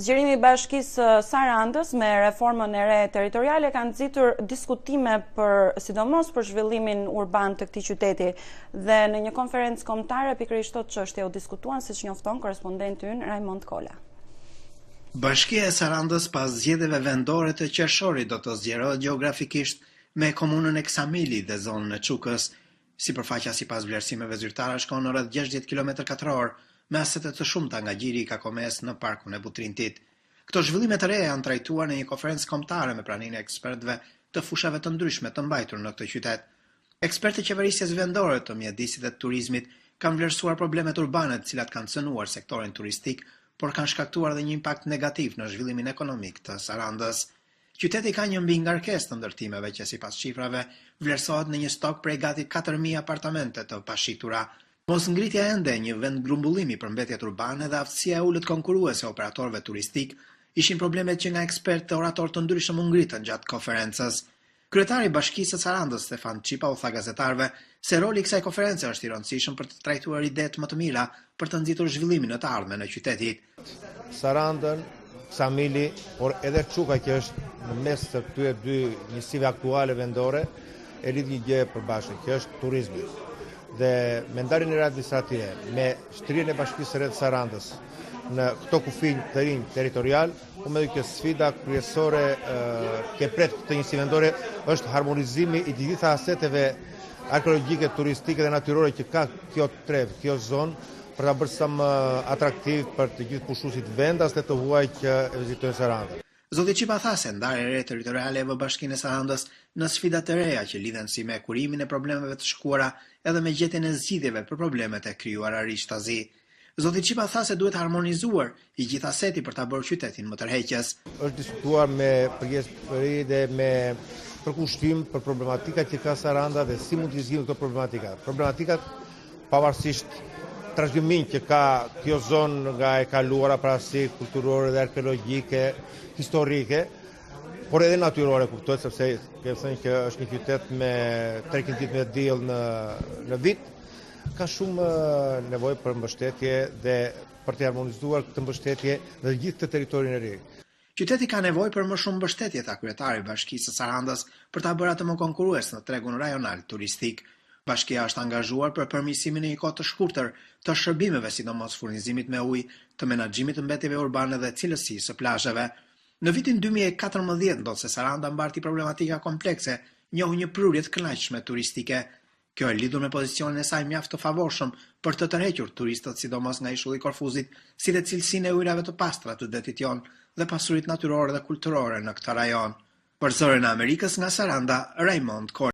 Zgjerimi i Bashkisë Sarandës me reformën e re territoriale kanë nxitur diskutime sidomos për zhvillimin urban të këtij qyteti dhe në një konferencë kombëtare pikërisht këtë çështje u diskutuan, siç njofton korrespondenti ynë Raimond Kola. Bashkia e Sarandës pas zgjedhjeve vendore të qershorit do të zgjerohet gjeografikisht me komunën e Ksamili dhe zonën e Çukës. Sipërfaqja sipas vlerësimeve zyrtare shkon në rreth 60 km2, me asete të shumta nga gjiri i Kakomes në parkun e Butrintit. Këto zhvillime të reja janë trajtuar në një konferencë kombëtare me praninë e ekspertëve të fushave të ndryshme të mbajtur në këtë qytet. Ekspertë e qeverisjes vendore të mjedisit dhe të turizmit kanë vlerësuar problemet urbane të cilat kanë cënuar sektorin turistik, por kanë shkaktuar dhe një impakt negativ në zhvillimin ekonomik të Sarandës. Qyteti ka një mbingarkesë të ndërtimeve që sipas shifrave vlerësohet në një stok prej gati 4000 apartamente të pashitura. Mos ngritja ende një vend grumbullimi për mbetjet urbane dhe aftësia e ulët konkurruese operatorëve turistik ishin problemet që nga ekspertë të oratorë të ndryshëm u ngritën gjatë konferencës. Kryetari i Bashkisë së Sarandës, Stefan Çipa, u tha gazetarëve se roli i kësaj konference është i rëndësishëm për të trajtuar idetë më të mira për të nxitur zhvillimin në të ardhmen e qytetit. Sarandën, Ksamili, por edhe Çuka që është në mes të këtyre dy njësive aktuale vendore, e lidh një gjë përbashkët, që është turizmi. Dhe me ndarjen e administrative, me shtrijen e Bashkisë së Re të Sarandës në këto kufinj të rinj territorial, u mendoj që sfida kryesore që pret këtë njësi vendore është harmonizimi i të gjitha aseteve arkeologjike, turistike dhe natyrore që ka kjo trev, kjo zonë, për ta bërë sa më atraktiv për të gjithë pushuesit vendas dhe të huaj që vizitojnë Sarandën. Zoti Çipa tha se ndarja e re territoriale e Bashkinë e Sarandës në sfida të reja që lidhen si me kurimin e problemeve të shkuara edhe me gjetjen e zgjidhjeve për problemet e krijuara rishtazi. Zoti Çipa tha se duhet harmonizuar i gjithë aseti për ta bërë qytetin më tërheqës. Është diskutuar me përgjegjësi dhe me përkushtim për problematikat që ka Saranda dhe si mund të zgjidhen këto problematika. Problematikat pavarësisht trashëgimin që ka kjo zonë nga e kaluara parasi kulturore dhe arkeologjike, historike, por edhe natyrore, kuptohet sepse kemi thënë që është një qytet me 300 ditë me diell në vit, ka shumë nevojë për mbështetje dhe për të harmonizuar këtë mbështetje në gjithë të territorin e ri. Qyteti ka nevojë për më shumë mbështetje, tha kryetari i Bashkisë së Sarandës, për ta bërë atë më konkurrues në tregun rajonal turistik. Bashkia është angazhuar për përmirësimin e një kohë të shkurtër të shërbimeve, sidomos furnizimit me ujë, të menaxhimit të mbetjeve urbane dhe cilësisë së plazheve. Në vitin 2014 ndodhi se Saranda mbarti problematika komplekse, njohu një prurje të kënaqshme turistike. Kjo e lidhur me pozicionin e saj mjaft të favorshëm për të tërhequr turistët, sidomos nga ishulli i Korfuzit, si dhe cilësinë e ujrave të pastra të detit jon dhe pasuritë natyrore dhe kulturore në këtë rajon. Për Zërin e Amerikës nga Saranda, Raimond Kola.